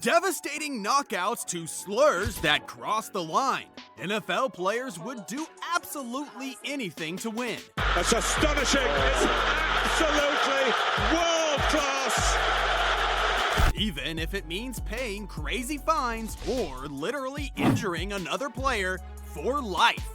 devastating knockouts to slurs that cross the line, NFL players would do absolutely anything to win. That's astonishing. It's absolutely world class. Even if it means paying crazy fines or literally injuring another player for life.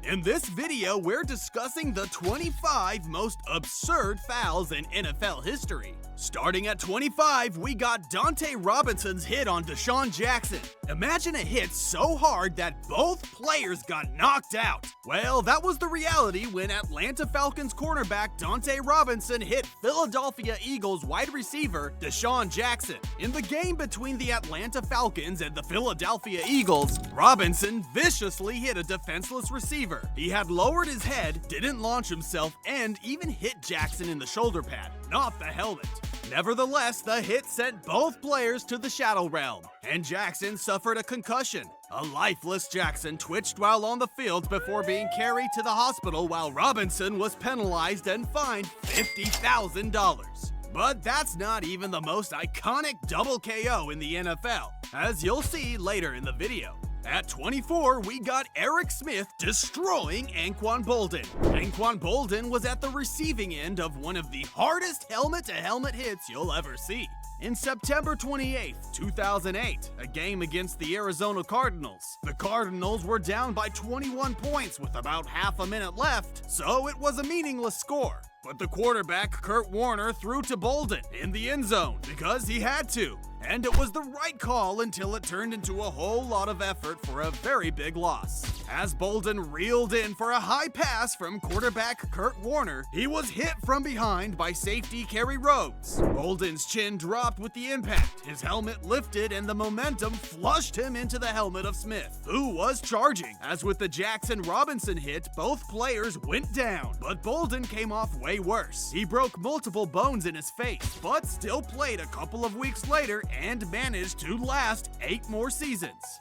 In this video, we're discussing the 25 most absurd fouls in NFL history. Starting at 25, we got Dante Robinson's hit on Deshaun Jackson. Imagine a hit so hard that both players got knocked out. Well, that was the reality when Atlanta Falcons cornerback Dante Robinson hit Philadelphia Eagles wide receiver Deshaun Jackson. In the game between the Atlanta Falcons and the Philadelphia Eagles, Robinson viciously hit a defenseless receiver. He had lowered his head, didn't launch himself, and even hit Jackson in the shoulder pad, not the helmet. Nevertheless, the hit sent both players to the shadow realm, and Jackson suffered a concussion. A lifeless Jackson twitched while on the field before being carried to the hospital, while Robinson was penalized and fined $50,000. But that's not even the most iconic double KO in the NFL, as you'll see later in the video. At 24, we got Eric Smith destroying Anquan Boldin. Anquan Boldin was at the receiving end of one of the hardest helmet-to-helmet hits you'll ever see. In September 28, 2008, a game against the Arizona Cardinals. The Cardinals were down by 21 points with about half a minute left, so it was a meaningless score. But the quarterback, Kurt Warner, threw to Boldin in the end zone because he had to. And it was the right call until it turned into a whole lot of effort for a very big loss. As Boldin reeled in for a high pass from quarterback Kurt Warner, he was hit from behind by safety Kerry Rhodes. Boldin's chin dropped with the impact, his helmet lifted, and the momentum flushed him into the helmet of Smith, who was charging. As with the Jackson-Robinson hit, both players went down, but Boldin came off way worse. He broke multiple bones in his face, but still played a couple of weeks later and managed to last 8 more seasons.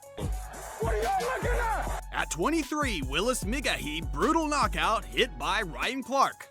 What are y'all looking at? At 23, Willis Migahi brutal knockout hit by Ryan Clark.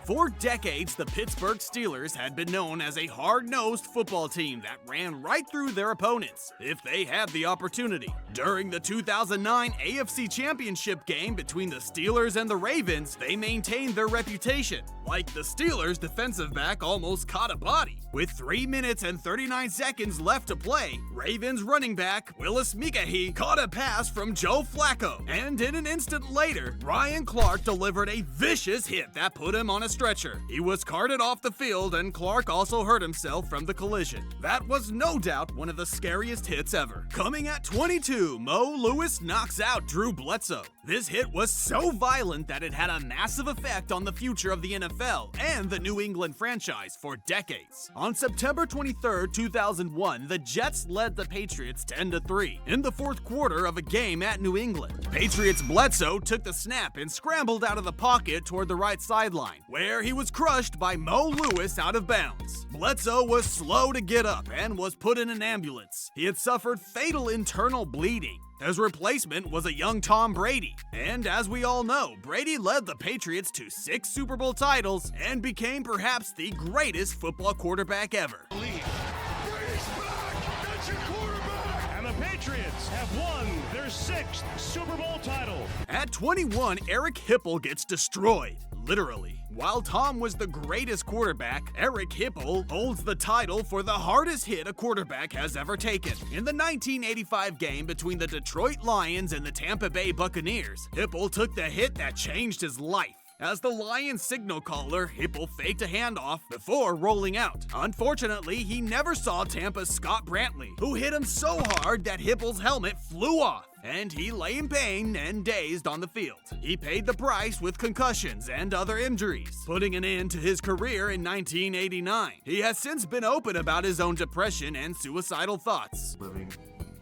For decades, the Pittsburgh Steelers had been known as a hard-nosed football team that ran right through their opponents if they had the opportunity. During the 2009 AFC Championship game between the Steelers and the Ravens, they maintained their reputation. Like the Steelers' defensive back almost caught a body. With 3 minutes and 39 seconds left to play, Ravens running back Willis Migahi caught a pass from Joe Flacco, and in an instant later, Ryan Clark delivered a vicious hit that put him on a stretcher. He was carted off the field, and Clark also hurt himself from the collision. That was no doubt one of the scariest hits ever. Coming at 22, Mo Lewis knocks out Drew Bledsoe. This hit was so violent that it had a massive effect on the future of the NFL and the New England franchise for decades. On September 23, 2001, the Jets led the Patriots 10-3 in the fourth quarter of a game at New England. Patriots Bledsoe took the snap and scrambled out of the pocket toward the right sideline, where he was crushed by Mo Lewis out of bounds. Bledsoe was slow to get up and was put in an ambulance. He had suffered fatal internal bleeding. His replacement was a young Tom Brady. And as we all know, Brady led the Patriots to 6 Super Bowl titles and became perhaps the greatest football quarterback ever. Brady's back! That's your quarterback! And the Patriots have won their 6th Super Bowl title. At 21, Eric Hipple gets destroyed, literally. While Tom was the greatest quarterback, Eric Hipple holds the title for the hardest hit a quarterback has ever taken. In the 1985 game between the Detroit Lions and the Tampa Bay Buccaneers, Hipple took the hit that changed his life. As the Lions signal caller, Hipple faked a handoff before rolling out. Unfortunately, he never saw Tampa's Scott Brantley, who hit him so hard that Hipple's helmet flew off, and he lay in pain and dazed on the field. He paid the price with concussions and other injuries, putting an end to his career in 1989. He has since been open about his own depression and suicidal thoughts. Living,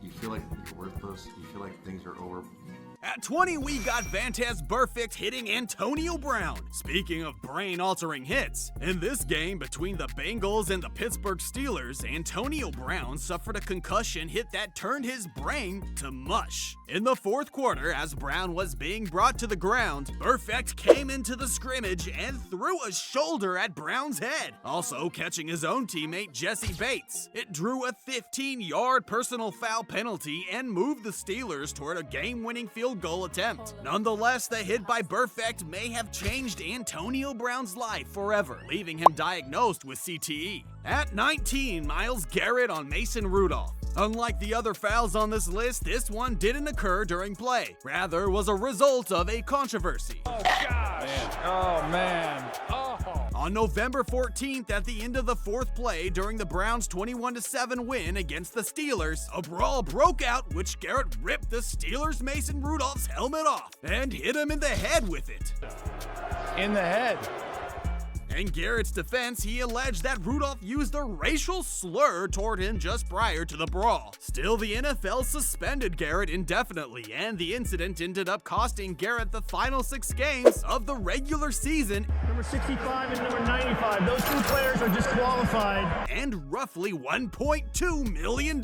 you feel like you're worthless, you feel like things are over. At 20, we got Vantas Burfict hitting Antonio Brown. Speaking of brain-altering hits, in this game between the Bengals and the Pittsburgh Steelers, Antonio Brown suffered a concussion hit that turned his brain to mush. In the fourth quarter, as Brown was being brought to the ground, Burfict came into the scrimmage and threw a shoulder at Brown's head, also catching his own teammate Jesse Bates. It drew a 15-yard personal foul penalty and moved the Steelers toward a game-winning field goal attempt. Nonetheless, the hit by Burfict may have changed Antonio Brown's life forever, leaving him diagnosed with CTE. At 19, Myles Garrett on Mason Rudolph. Unlike the other fouls on this list, this one didn't occur during play. Rather, was a result of a controversy. Oh, gosh. Oh, man. On November 14th, at the end of the fourth play during the Browns' 21-7 win against the Steelers, a brawl broke out which Garrett ripped the Steelers' Mason Rudolph's helmet off and hit him in the head with it. In the head. In Garrett's defense, he alleged that Rudolph used a racial slur toward him just prior to the brawl. Still, the NFL suspended Garrett indefinitely, and the incident ended up costing Garrett the final 6 games of the regular season. Number 65 and number 95, those two players are disqualified. And roughly $1.2 million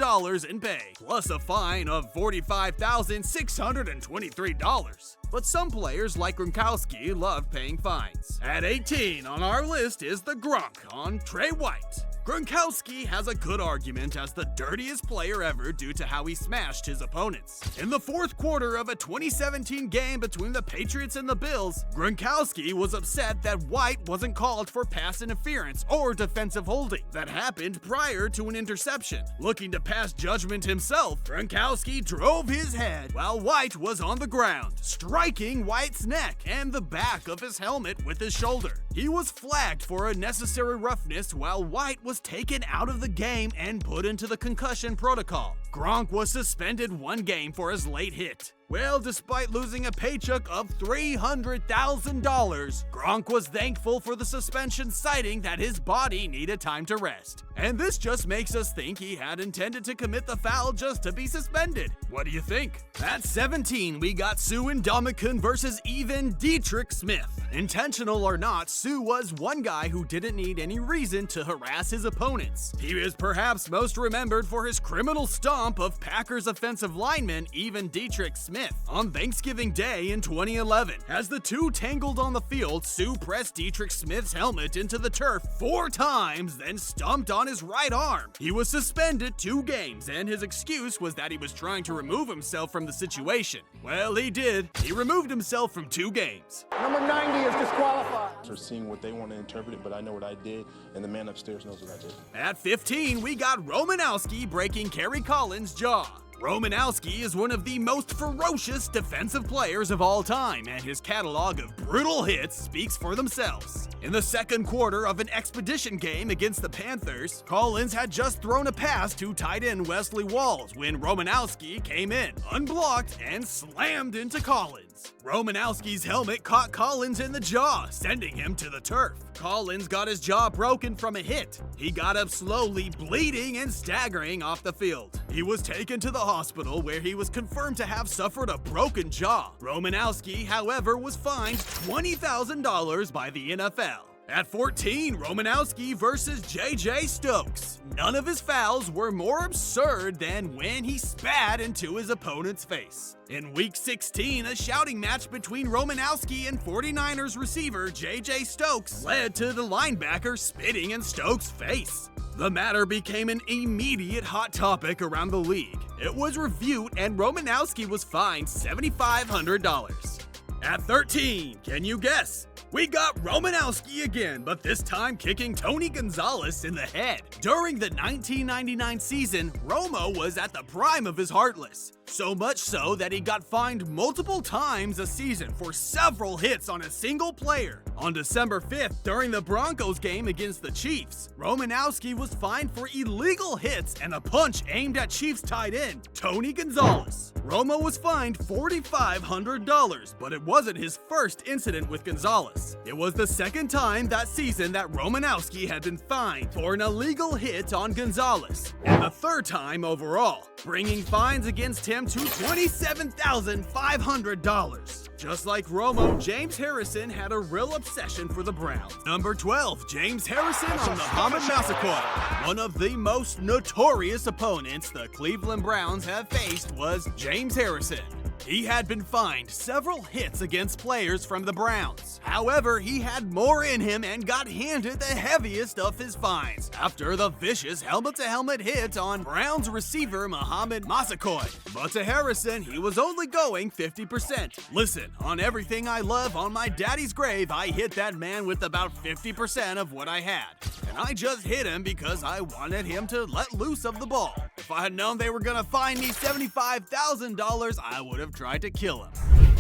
in pay, plus a fine of $45,623. But some players like Gronkowski love paying fines. At 18 on our list is the Gronk on Trey White. Gronkowski has a good argument as the dirtiest player ever due to how he smashed his opponents. In the fourth quarter of a 2017 game between the Patriots and the Bills, Gronkowski was upset that White wasn't called for pass interference or defensive holding that happened prior to an interception. Looking to pass judgment himself, Gronkowski drove his head while White was on the ground, striking White's neck and the back of his helmet with his shoulder. He was flagged for unnecessary roughness while White was taken out of the game and put into the concussion protocol. Gronk was suspended 1 game for his late hit. Well, despite losing a paycheck of $300,000, Gronk was thankful for the suspension, citing that his body needed time to rest. And this just makes us think he had intended to commit the foul just to be suspended. What do you think? At 17, we got Sue Indomitian versus Even Dietrich Smith. Intentional or not, Sue was one guy who didn't need any reason to harass his opponents. He is perhaps most remembered for his criminal stomp of Packers offensive lineman Even Dietrich Smith on Thanksgiving Day in 2011. As the two tangled on the field, Sue pressed Dietrich Smith's helmet into the turf 4 times, then stomped on his right arm. He was suspended 2 games, and his excuse was that he was trying to remove himself from the situation. Well, he did. He removed himself from 2 games. Number 90 is disqualified. Or seeing what they want to interpret it, but I know what I did, and the man upstairs knows what I did. At 15, we got Romanowski breaking Kerry Collins' jaw. Romanowski is one of the most ferocious defensive players of all time, and his catalog of brutal hits speaks for themselves. In the second quarter of an expedition game against the Panthers, Collins had just thrown a pass to tight end Wesley Walls when Romanowski came in, unblocked, and slammed into Collins. Romanowski's helmet caught Collins in the jaw, sending him to the turf. Collins got his jaw broken from a hit. He got up slowly, bleeding and staggering off the field. He was taken to the hospital where he was confirmed to have suffered a broken jaw. Romanowski, however, was fined $20,000 by the NFL. At 14, Romanowski versus J.J. Stokes. None of his fouls were more absurd than when he spat into his opponent's face. In Week 16, a shouting match between Romanowski and 49ers receiver J.J. Stokes led to the linebacker spitting in Stokes' face. The matter became an immediate hot topic around the league. It was reviewed and Romanowski was fined $7,500. At 13, can you guess? We got Romanowski again, but this time kicking Tony Gonzalez in the head. During the 1999 season, Romo was at the prime of his Heartless. So much so that he got fined multiple times a season for several hits on a single player. On December 5th, during the Broncos game against the Chiefs, Romanowski was fined for illegal hits and a punch aimed at Chiefs tight end Tony Gonzalez. Romo was fined $4,500, but it wasn't his first incident with Gonzalez. It was the second time that season that Romanowski had been fined for an illegal hit on Gonzalez, and the third time overall. Bringing fines against him him to $27,500. Just like Romo, James Harrison had a real obsession for the Browns. Number 12, James Harrison on Muhammad Massaquoi. One of the most notorious opponents the Cleveland Browns have faced was James Harrison. He had been fined several hits against players from the Browns. However, he had more in him and got handed the heaviest of his fines after the vicious helmet-to-helmet hit on Browns receiver Muhammad Massaquoi. But to Harrison, he was only going 50%. Listen, on everything I love on my daddy's grave, I hit that man with about 50% of what I had. And I just hit him because I wanted him to let loose of the ball. If I had known they were gonna fine me $75,000, I would have tried to kill him.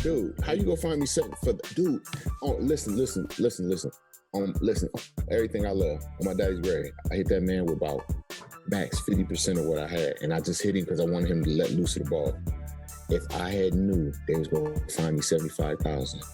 Dude, how you gonna find me something for the dude? Oh, listen. Everything I love on my daddy's grave, I hit that man with about max 50% of what I had, and I just hit him because I wanted him to let loose of the ball. If I had knew they was gonna fine me $75,000,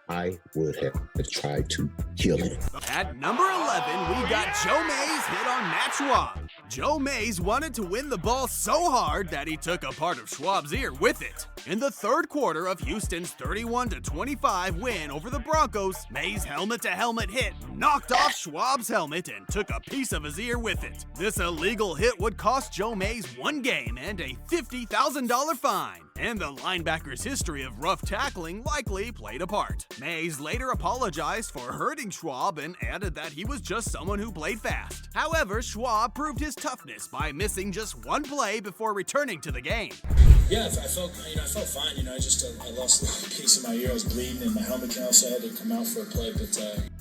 I would have tried to kill him. At number 11, we got Joe Mays hit on Matt Schwab. Joe Mays wanted to win the ball so hard that he took a part of Schwab's ear with it. In the third quarter of Houston's 31-25 win over the Broncos, Mays' helmet-to-helmet hit knocked off Schwab's helmet and took a piece of his ear with it. This illegal hit would cost Joe Mays 1 game and a $50,000 fine. And the linebacker's history of rough tackling likely played a part. Mays later apologized for hurting Schwab and added that he was just someone who played fast. However, Schwab proved his toughness by missing just 1 play before returning to the game. Yeah, I felt fine. I lost a piece of my ear. I was bleeding, and my helmet also had to come out for a play.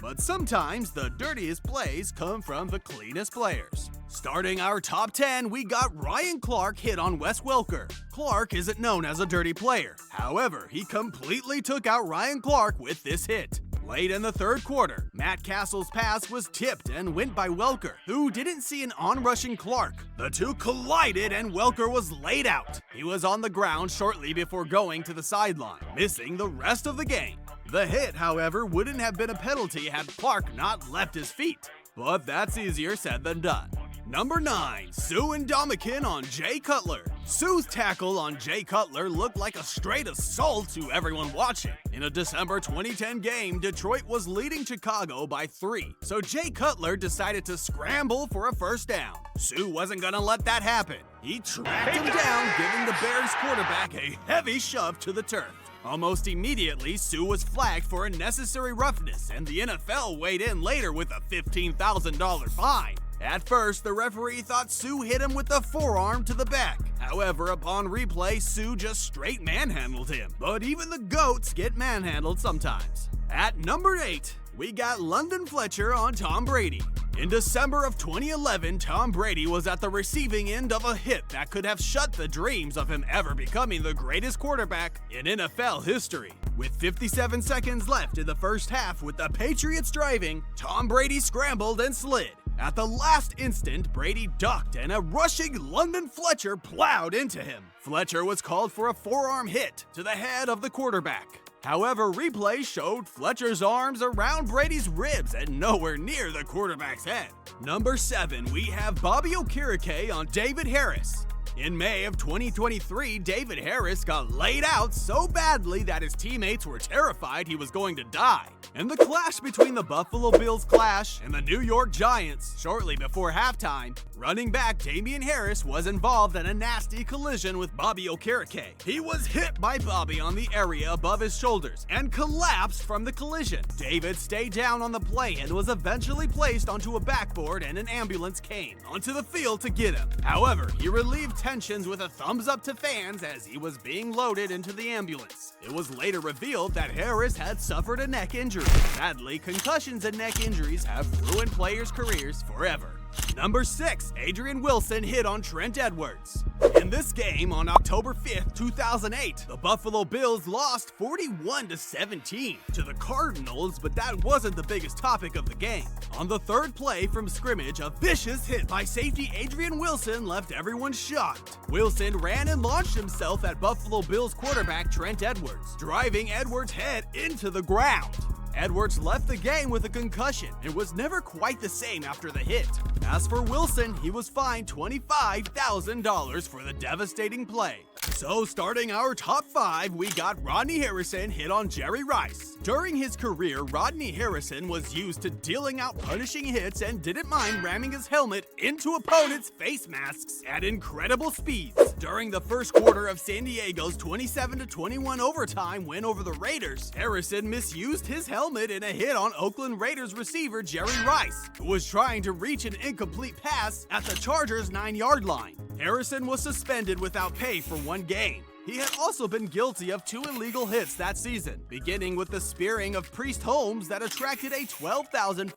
But sometimes the dirtiest plays come from the cleanest players. Starting our top 10, we got Ryan Clark hit on Wes Welker. Clark isn't known as a dirty player. However, he completely took out Ryan Clark with this hit. Late in the third quarter, Matt Castle's pass was tipped and went by Welker, who didn't see an onrushing Clark. The two collided and Welker was laid out. He was on the ground shortly before going to the sideline, missing the rest of the game. The hit, however, wouldn't have been a penalty had Clark not left his feet. But that's easier said than done. Number 9, Sue Ndamukong on Jay Cutler. Sue's tackle on Jay Cutler looked like a straight assault to everyone watching. In a December 2010 game, Detroit was leading Chicago by 3, so Jay Cutler decided to scramble for a first down. Sue wasn't gonna let that happen. He tracked him down, giving the Bears quarterback a heavy shove to the turf. Almost immediately, Sue was flagged for unnecessary roughness, and the NFL weighed in later with a $15,000 fine. At first, the referee thought Sue hit him with the forearm to the back. However, upon replay, Sue just straight manhandled him. But even the GOATs get manhandled sometimes. At number 8, we got London Fletcher on Tom Brady. In December of 2011, Tom Brady was at the receiving end of a hit that could have shut the dreams of him ever becoming the greatest quarterback in NFL history. With 57 seconds left in the first half with the Patriots driving, Tom Brady scrambled and slid. At the last instant, Brady ducked and a rushing London Fletcher plowed into him. Fletcher was called for a forearm hit to the head of the quarterback. However, replay showed Fletcher's arms around Brady's ribs and nowhere near the quarterback's head. Number 7, we have Bobby Okereke on David Harris. In May of 2023, David Harris got laid out so badly that his teammates were terrified he was going to die. In the clash between the Buffalo Bills Clash and the New York Giants, shortly before halftime, running back Damian Harris was involved in a nasty collision with Bobby Okereke. He was hit by Bobby on the area above his shoulders and collapsed from the collision. David stayed down on the play and was eventually placed onto a backboard, and an ambulance came onto the field to get him. However, he relieved tensions with a thumbs up to fans as he was being loaded into the ambulance. It was later revealed that Harris had suffered a neck injury. Sadly, concussions and neck injuries have ruined players' careers forever. Number 6, Adrian Wilson hit on Trent Edwards. In this game on October 5th, 2008, the Buffalo Bills lost 41-17 to the Cardinals, but that wasn't the biggest topic of the game. On the third play from scrimmage, a vicious hit by safety Adrian Wilson left everyone shocked. Wilson ran and launched himself at Buffalo Bills quarterback Trent Edwards, driving Edwards' head into the ground. Edwards left the game with a concussion and was never quite the same after the hit. As for Wilson, he was fined $25,000 for the devastating play. So starting our top 5, we got Rodney Harrison hit on Jerry Rice. During his career, Rodney Harrison was used to dealing out punishing hits and didn't mind ramming his helmet into opponents' face masks at incredible speeds. During the first quarter of San Diego's 27-21 overtime win over the Raiders, Harrison misused his helmet in a hit on Oakland Raiders receiver Jerry Rice, who was trying to reach an incomplete pass at the Chargers' 9-yard line. Harrison was suspended without pay for 1 game. He had also been guilty of 2 illegal hits that season, beginning with the spearing of Priest Holmes that attracted a $12,500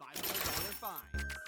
fine.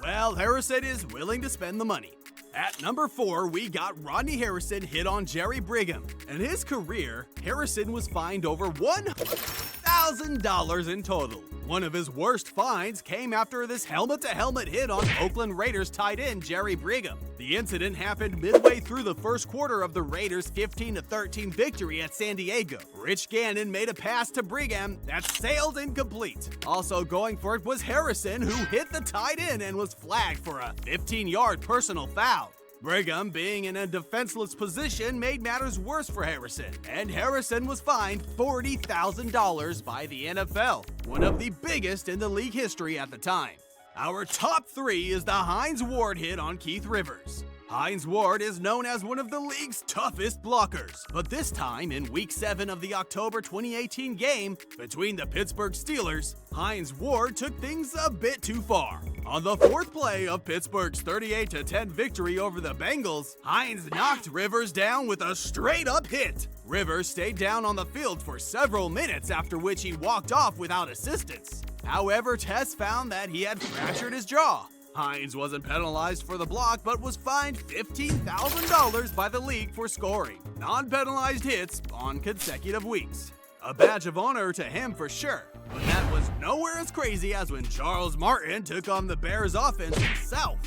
Well, Harrison is willing to spend the money. At number 4, we got Rodney Harrison hit on Jerry Brigham. In his career, Harrison was fined over $1,000 in total. One of his worst fines came after this helmet-to-helmet hit on Oakland Raiders tight end Jerry Brigham. The incident happened midway through the first quarter of the Raiders' 15-13 victory at San Diego. Rich Gannon made a pass to Brigham that sailed incomplete. Also going for it was Harrison, who hit the tight end and was flagged for a 15-yard personal foul. Brigham, being in a defenseless position, made matters worse for Harrison, and Harrison was fined $40,000 by the NFL, one of the biggest in the league history at the time. Our top 3 is the Hines Ward hit on Keith Rivers. Hines Ward is known as one of the league's toughest blockers, but this time in Week 7 of the October 2018 game between the Pittsburgh Steelers, Hines Ward took things a bit too far. On the 4th play of Pittsburgh's 38-10 victory over the Bengals, Hines knocked Rivers down with a straight-up hit. Rivers stayed down on the field for several minutes, after which he walked off without assistance. However, tests found that he had fractured his jaw. Hines wasn't penalized for the block, but was fined $15,000 by the league for scoring non-penalized hits on consecutive weeks. A badge of honor to him for sure, but that was nowhere as crazy as when Charles Martin took on the Bears offense himself.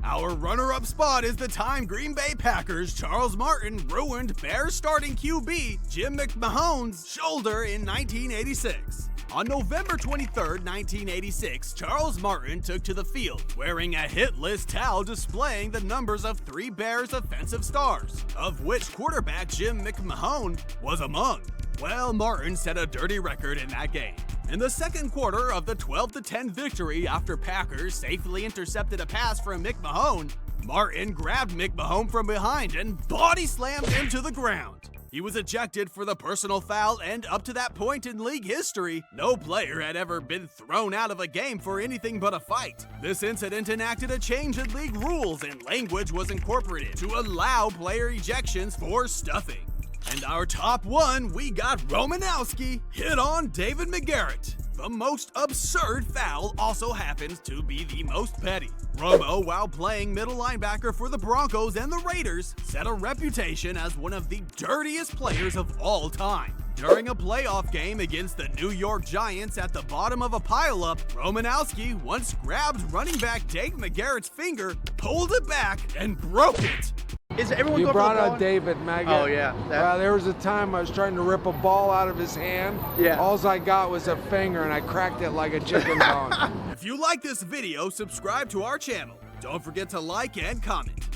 Our runner-up spot is the time Green Bay Packers' Charles Martin ruined Bears starting QB Jim McMahon's shoulder in 1986. On November 23, 1986, Charles Martin took to the field, wearing a hit list towel displaying the numbers of 3 Bears offensive stars, of which quarterback Jim McMahon was among. Well, Martin set a dirty record in that game. In the second quarter of the 12-10 victory, after Packers safely intercepted a pass from McMahon, Martin grabbed McMahon from behind and body slammed him to the ground. He was ejected for the personal foul, and up to that point in league history, no player had ever been thrown out of a game for anything but a fight. This incident enacted a change in league rules, and language was incorporated to allow player ejections for stuffing. And our top 1, we got Romanowski hit on David McGarrett. The most absurd foul also happens to be the most petty. Romo, while playing middle linebacker for the Broncos and the Raiders, set a reputation as one of the dirtiest players of all time. During a playoff game against the New York Giants at the bottom of a pileup, Romanowski once grabbed running back Dave McGarrett's finger, pulled it back, and broke it. Is everyone You going brought for a out David Maggott. Oh, yeah. There was a time I was trying to rip a ball out of his hand. Yeah. All I got was a finger, and I cracked it like a chicken bone. If you like this video, subscribe to our channel. Don't forget to like and comment.